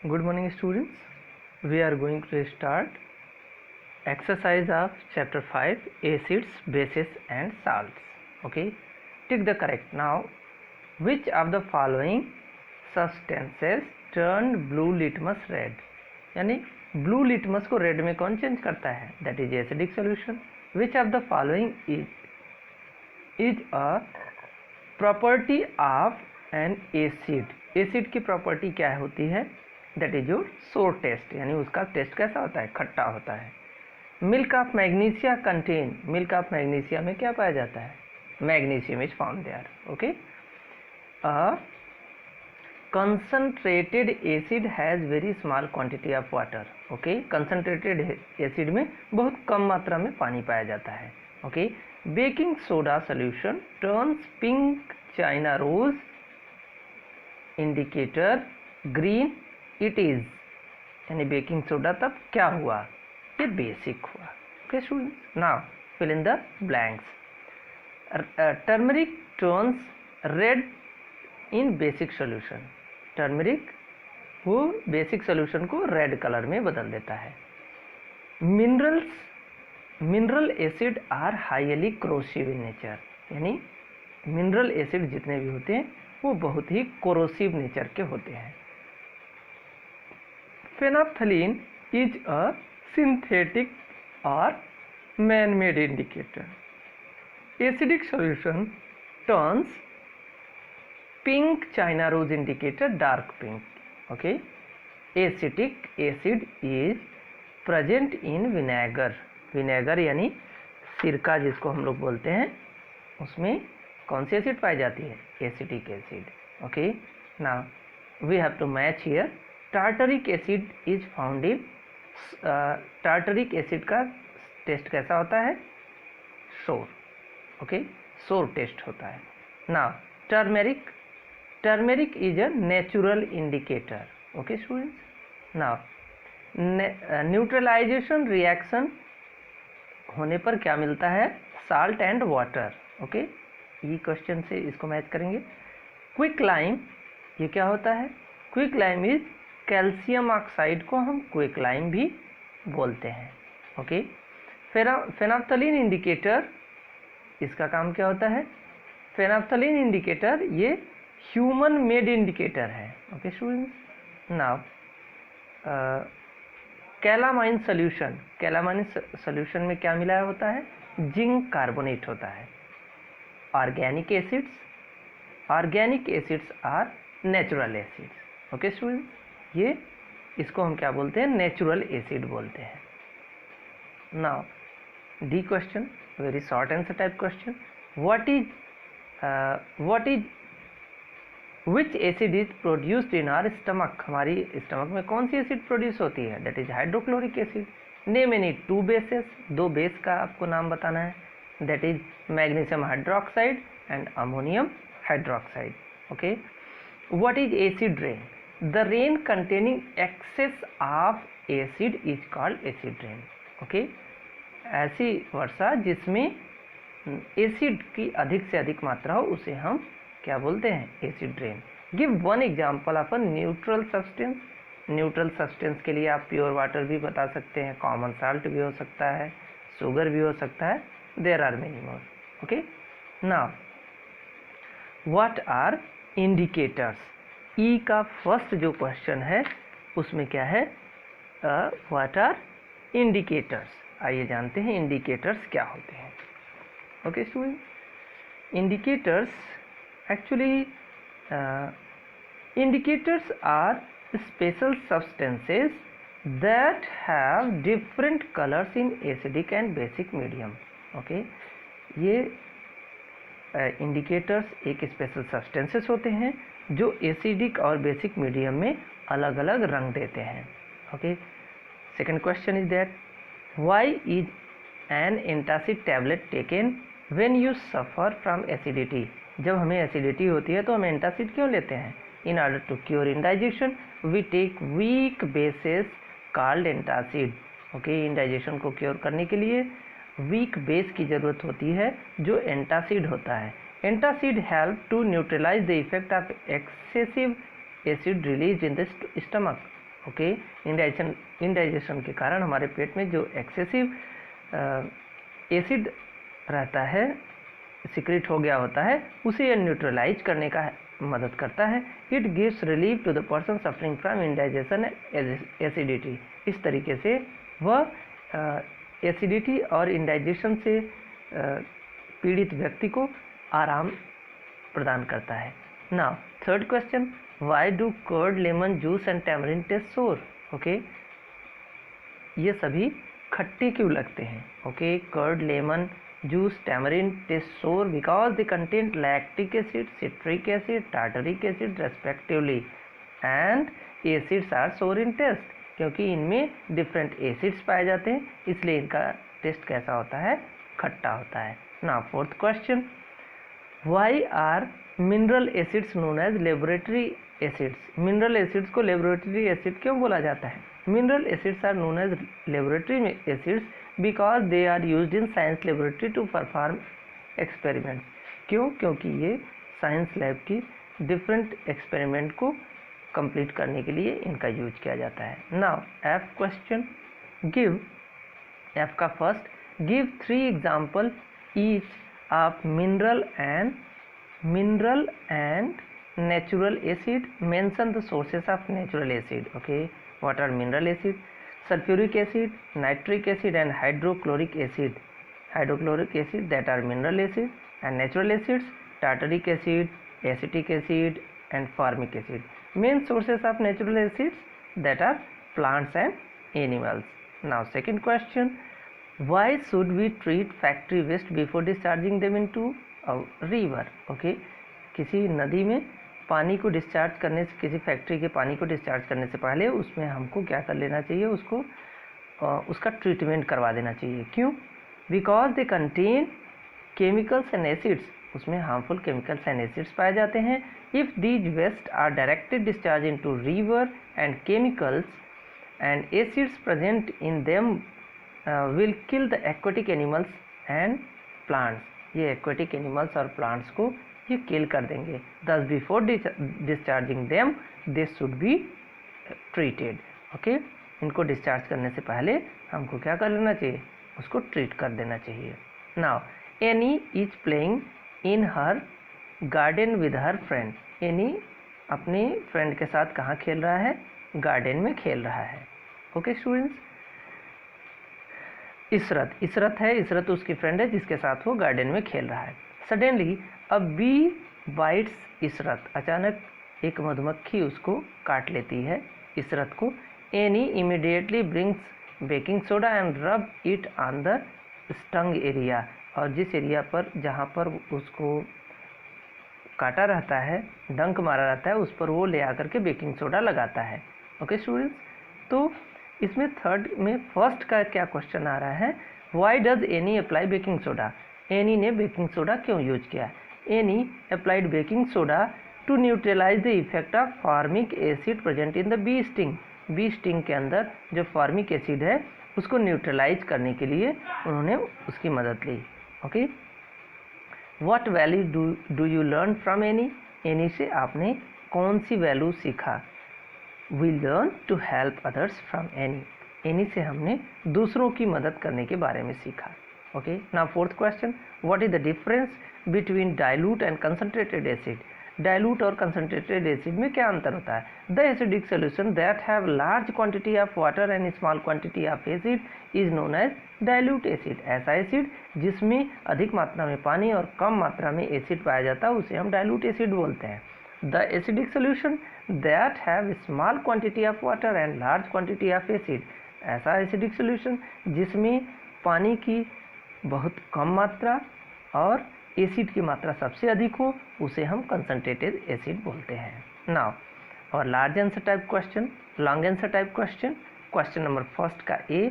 Good morning students. We are going to start exercise of chapter 5 acids, bases and salts. Okay, tick the correct. Now which of the following substances turned blue litmus red? यानी blue litmus को red में कौन change करता है? That is acidic solution. Which of the following is a property of an acid? Acid की property क्या होती है? That is your sour taste, यानी उसका टेस्ट कैसा होता है? खट्टा होता है. Milk of magnesia contain, milk of magnesia में क्या पाया जाता है? Magnesium is found there. Okay, a concentrated acid has very small quantity of water. Okay, concentrated acid में बहुत कम मात्रा में पानी पाया जाता है. Okay, baking soda solution turns pink china rose indicator green. It is, यानी बेकिंग सोडा तब क्या हुआ? ये बेसिक हुआ. Okay students, now fill in the blanks. Turmeric turns red in basic solution. Turmeric वो बेसिक सोल्यूशन को red colour में बदल देता है. Mineral acid are highly corrosive in nature, यानी मिनरल एसिड जितने भी होते हैं वो बहुत ही कोरोसिव नेचर के होते हैं. फेनाफ्थलीन इज अ सिंथेटिक और man made indicator. Acidic solution turns pink china rose indicator dark pink. Okay, acetic acid is present in vinegar. Vinegar यानी सिरका जिसको हम लोग बोलते हैं, उसमें कौन सी एसिड पाई जाती है? Acetic acid. Okay, now we have to match here. Tartaric acid is found in, tartaric acid का टेस्ट कैसा होता है? सोर. ओके, सोर टेस्ट होता है. Now turmeric, turmeric is a natural indicator. Okay students, now neutralization reaction होने पर क्या मिलता है? Salt and water. ओके, ये क्वेश्चन से इसको मैच करेंगे. क्विक लाइम, ये क्या होता है? Quick lime is calcium oxide को हम क्विक लाइम भी बोलते हैं. ओके, फेनाफ्थलीन इंडिकेटर, इसका काम क्या होता है? फेनाफ्थलीन इंडिकेटर ये ह्यूमन मेड इंडिकेटर है. Okay students, now calamine solution, calamine solution में क्या मिलाया होता है? जिंक कार्बोनेट होता है. Organic acids, organic acids are natural acids. Okay students, ये इसको हम क्या बोलते हैं? नेचुरल एसिड बोलते हैं. Now D question, very short answer type question. What is which acid is produced in our stomach? हमारी स्टमक में कौन सी एसिड प्रोड्यूस होती है? That is hydrochloric acid. Name any two bases, दो बेस का आपको नाम बताना है. That is magnesium hydroxide and ammonium hydroxide. Okay, what is acid rain? The rain containing excess of acid is called acid rain. Okay, ऐसी वर्षा जिसमें acid की अधिक से अधिक मात्रा हो उसे हम क्या बोलते हैं? Acid rain. Give one example of a neutral substance. Neutral substance के लिए आप प्योर वाटर भी बता सकते हैं, कॉमन साल्ट भी हो सकता है, शुगर भी हो सकता है. There are many more. Okay, now what are indicators? E का फर्स्ट जो क्वेश्चन है उसमें क्या है? What are indicators. आइए जानते हैं इंडिकेटर्स क्या होते हैं. Okay student, indicators actually indicators are special substances that have different colors in acidic and basic medium. okay, ये indicators एक special substances होते हैं जो एसिडिक और बेसिक मीडियम में अलग अलग रंग देते हैं. Okay, second question is that why is an antacid tablet taken when you suffer from acidity? जब हमें एसिडिटी होती है तो हम एंटासिड क्यों लेते हैं? In order to cure indigestion we take weak bases called antacid. Okay, indigestion को क्योर करने के लिए वीक बेस की ज़रूरत होती है जो एंटासिड होता है. Antacid help to neutralize the effect of excessive acid release in the stomach. Okay. Indigestion के कारण हमारे पेट में जो एक्सेसिव एसिड रहता है, सिक्रेट हो गया होता है, उसे ये न्यूट्रलाइज करने का मदद करता है। It gives relief to the person suffering from indigestion acidity. इस तरीके से वह एसिडिटी और इंडाइजेशन से पीड़ित व्यक्ति को आराम प्रदान करता है। Now third question, why do curd, lemon juice and tamarind taste sour? Okay, ये सभी खट्टे क्यों लगते हैं? Okay, curd, lemon juice, tamarind taste sour because they contain lactic acid, citric acid, tartaric acid respectively and acids are sour in taste। क्योंकि इनमें different acids पाए जाते हैं, इसलिए इनका टेस्ट कैसा होता है? खट्टा होता है। Now fourth question, why are mineral acids known as laboratory acids? Mineral acids को लेबोरेटरी एसिड क्यों बोला जाता है? Mineral acids are known as laboratory acids because they are used in science laboratory to perform experiments। क्यों? क्योंकि ये science lab की different experiment को कंप्लीट करने के लिए इनका यूज किया जाता है। Now F question, give, F का first, give 3 example each of mineral and natural acid, mention the sources of natural acid. Okay, what are mineral acid? sulfuric acid, nitric acid and hydrochloric acid that are mineral acid, and natural acids tartaric acid, acetic acid and formic acid। main sources of natural acids that are plants and animals। now second question, why should we treat factory waste before discharging them into a river? okay, किसी नदी में पानी को discharge करने से, किसी factory के पानी को डिस्चार्ज करने से पहले उसमें हमको क्या कर लेना चाहिए? उसका ट्रीटमेंट करवा देना चाहिए। क्यों? Because they contain chemicals and acids, उसमें हार्मफुल केमिकल्स एंड एसिड्स पाए जाते हैं। If these waste are directed discharge into river and chemicals and acids present in them will kill the aquatic animals and plants. ये aquatic animals और plants को ये किल कर देंगे। thus before discharging them they should be treated। Okay, इनको discharge करने से पहले हमको क्या कर लेना चाहिए? उसको ट्रीट कर देना चाहिए। Now any is playing in her garden with her friend. Any अपने फ्रेंड के साथ कहाँ खेल रहा है? गार्डन में खेल रहा है। ओके स्टूडेंट्स, इसरत है, इसरत उसकी फ्रेंड है जिसके साथ वो गार्डन में खेल रहा है। सडनली अ बी बाइट्स इसरत, अचानक एक मधुमक्खी उसको काट लेती है, इसरत को। Any immediately brings baking soda and rub it on the stung area, और जिस एरिया पर, जहाँ पर उसको काटा रहता है, डंक मारा रहता है, उस पर वो ले आकर के बेकिंग सोडा लगाता है। ओके स्टूडेंट्स, तो इसमें थर्ड में फर्स्ट का क्या क्वेश्चन आ रहा है? Why does Annie apply baking soda? Annie ने बेकिंग सोडा क्यों यूज किया? Annie applied baking soda to neutralize the effect of formic acid present in the bee sting. Bee sting के अंदर जो फॉर्मिक एसिड है उसको न्यूट्रलाइज करने के लिए उन्होंने उसकी मदद ली। Okay, what value do you learn from Annie? Annie से आपने कौन सी वैल्यू सीखा? We learn to help others from Annie. Annie से हमने दूसरों की मदद करने के बारे में सीखा। Okay, now fourth question, what is the difference between dilute and concentrated acid? Dilute और कंसनट्रेटेड एसिड में क्या अंतर होता है? The acidic solution that have large quantity of water and small quantity of acid is known as dilute acid. ऐसा acid जिसमें अधिक मात्रा में पानी और कम मात्रा में एसिड पाया जाता है उसे हम डाइल्यूट एसिड बोलते हैं। The acidic solution that have small quantity of water and large quantity of acid, ऐसा एसिडिक सोल्यूशन जिसमें पानी की बहुत कम मात्रा और एसिड की मात्रा सबसे अधिक हो, उसे हम कंसनट्रेटेड एसिड बोलते हैं। नाउ और large answer type question, long answer type question, question number first का A,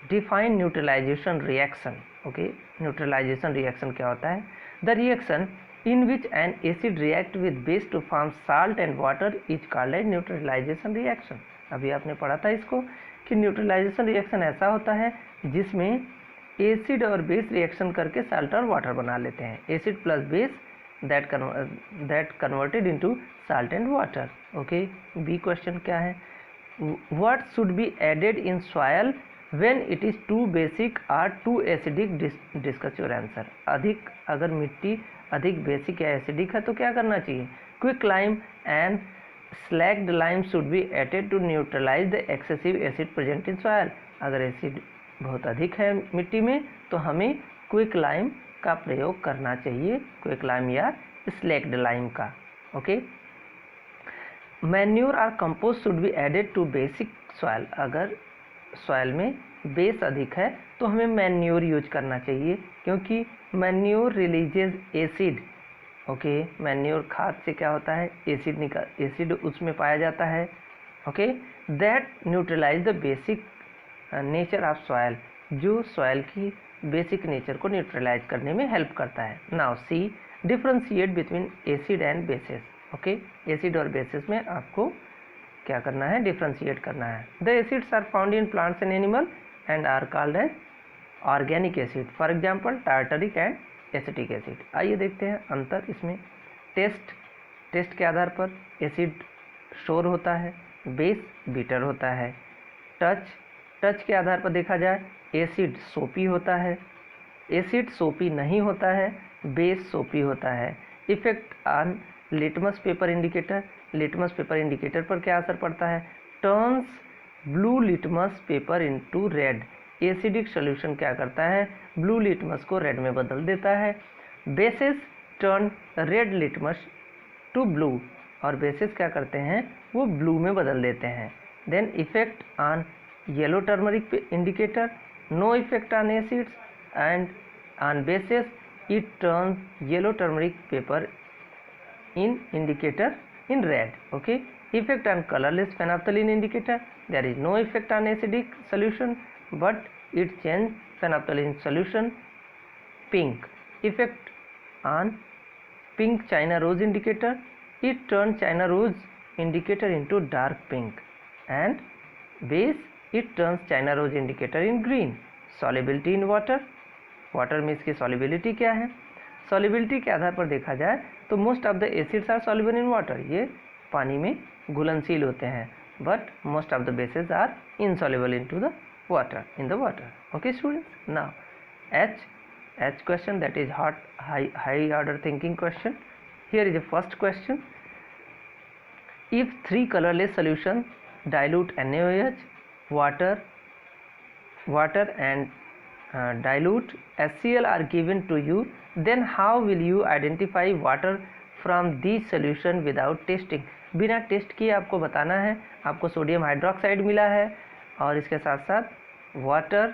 define neutralization reaction. Okay, neutralization reaction क्या होता है? The reaction in which an acid react with base to form salt and water is called a neutralization reaction। अभी आपने पढ़ा था इसको कि न्यूट्रलाइजेशन रिएक्शन ऐसा होता है जिसमें एसिड और बेस रिएक्शन करके साल्ट और वाटर बना लेते हैं। Acid plus base that converted into salt and water. Okay, B question क्या है? what should be added in soil when it is too basic or too acidic? Discuss your answer. अगर मिट्टी अधिक basic या acidic है तो क्या करना चाहिए? Quick lime and slaked lime should be added to neutralize the excessive acid present in soil. अगर एसिड बहुत अधिक है मिट्टी में तो हमें क्विक लाइम का प्रयोग करना चाहिए, क्विक लाइम या स्लैक्ड लाइम का. ओके. मैन्योर और compost should be added to basic soil. अगर सॉयल में बेस अधिक है तो हमें मैन्योर यूज करना चाहिए, क्योंकि manure releases acid. Okay. Manure खाद से क्या होता है? एसिड उसमें पाया जाता है. Okay. That neutralize the basic nature of soil, जो सॉयल की बेसिक नेचर को न्यूट्रलाइज करने में हेल्प करता है. Now C differentiate between acid and bases. Okay. Acid और बेसिस में आपको क्या करना है? डिफ्रेंशिएट करना है. The acids are found in plants and animal and are called as organic acid. For example tartaric and acetic acid. आइए देखते हैं अंतर इसमें. टेस्ट के आधार पर एसिड शोर होता है, बेस बीटर होता है. टच के आधार पर देखा जाए एसिड सोपी होता है, एसिड सोपी नहीं होता है, बेस सोपी होता है. Effect on litmus paper indicator. Litmus paper indicator पर क्या असर पड़ता है? Turns blue litmus paper into red. Acidic solution क्या करता है? ब्लू लिटमस को रेड में बदल देता है. Bases turn red litmus to blue. और बेसिस क्या करते हैं? वो ब्लू में बदल देते हैं. Then effect on yellow turmeric indicator. No effect on acids and on bases it turn yellow turmeric paper in indicator in red. Okay. Effect on colorless phenolphthalein indicator. There is no effect on acidic solution, but it change phenolphthalein solution pink. Effect on pink China rose indicator. It turns China rose indicator into dark pink. And base, it turns China rose indicator in green. Solubility in water. Water में इसकी solubility क्या है? Solubility के आधार पर देखा जाए तो most of the acids are soluble in water. ये पानी में घुलनशील होते हैं, but most of the bases are insoluble into the water, in the water. Okay students. Now H question, that is HOT high order thinking question. Here is a first question. If 3 colorless solution dilute NaOH, water and dilute HCl are given to you, then how will you identify water from these solution without testing? बिना test किए आपको बताना है. आपको sodium hydroxide मिला है और इसके साथ साथ वाटर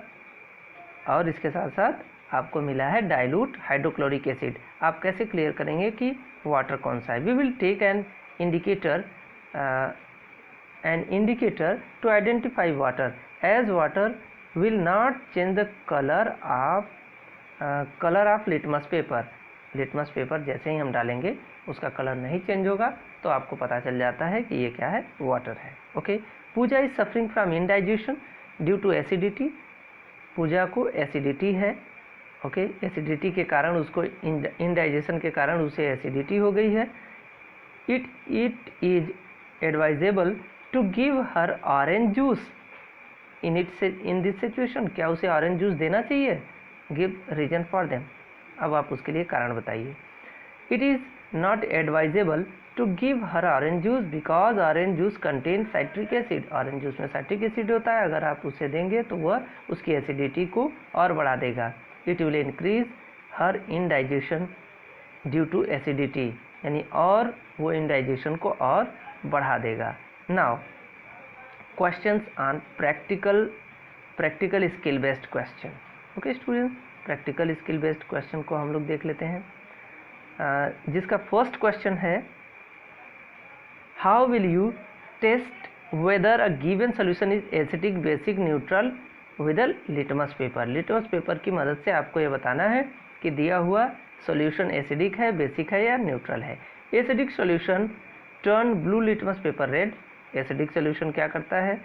और इसके साथ साथ आपको मिला है डाइल्यूट हाइड्रोक्लोरिक एसिड. आप कैसे क्लियर करेंगे कि वाटर कौन सा है? We will take an indicator to identify water, as water will not change the color of litmus paper. Litmus paper जैसे ही हम डालेंगे उसका कलर नहीं चेंज होगा, तो आपको पता चल जाता है कि ये क्या है? वाटर है. Okay. Pooja is suffering from indigestion due to acidity. Pooja को एसिडिटी है. ओके. एसिडिटी के कारण उसको इनडाइजेशन के कारण उसे एसिडिटी हो गई है. It is advisable to give her orange juice in this situation. क्या उसे ऑरेंज जूस देना चाहिए? Give reason for them. अब आप उसके लिए कारण बताइए. It is not advisable to give her orange juice because orange juice contain citric acid. Orange juice में साइट्रिक एसिड होता है. अगर आप उसे देंगे तो वह उसकी एसिडिटी को और बढ़ा देगा. It will increase her indigestion due to acidity, यानी और वो इनडाइजेशन को और बढ़ा देगा. Now questions on practical skill based question. Okay students. Practical skill based question को हम लोग देख लेते हैं. जिसका फर्स्ट क्वेश्चन है, how will you test whether a given solution is acidic, basic, neutral with a litmus paper. Litmus paper की मदद से आपको ये बताना है कि दिया हुआ सोल्यूशन एसिडिक है, बेसिक है या न्यूट्रल है. Acidic solution turn blue litmus paper red. Acidic solution क्या करता है?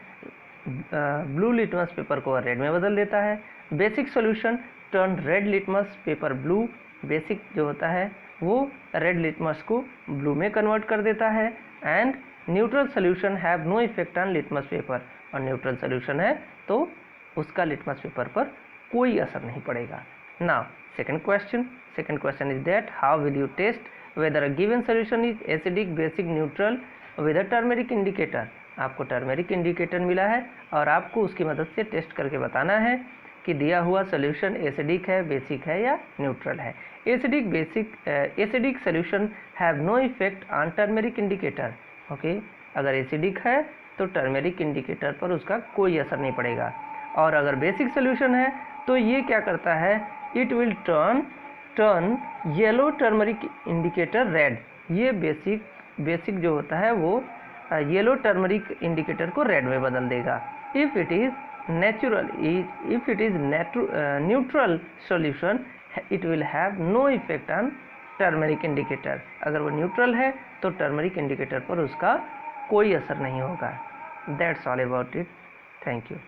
ब्लू लिटमस पेपर को रेड में बदल देता है. Basic solution turn red litmus paper blue. Basic जो होता है वो रेड लिटमस को ब्लू में कन्वर्ट कर देता है. And neutral solution have no effect on litmus paper, और न्यूट्रल सोल्यूशन है तो उसका लिटमस पेपर पर कोई असर नहीं पड़ेगा। Now second question is that how will you test whether a given solution is acidic, basic, neutral with a turmeric indicator. आपको टर्मेरिक इंडिकेटर मिला है और आपको उसकी मदद से टेस्ट करके बताना है कि दिया हुआ सोल्यूशन एसिडिक है, बेसिक है या न्यूट्रल है। Acidic solution have no effect on turmeric indicator. Okay, अगर एसिडिक है तो टर्मेरिक इंडिकेटर पर उसका कोई असर नहीं पड़ेगा। और अगर बेसिक सोल्यूशन है तो ये क्या करता है, it will turn yellow turmeric indicator red. ये बेसिक जो होता है वो येलो टर्मरिक इंडिकेटर को रेड में बदल देगा। If it is neutral solution it will have no effect on turmeric indicator. अगर वो न्यूट्रल है तो टर्मरिक इंडिकेटर पर उसका कोई असर नहीं होगा। That's all about it. Thank you.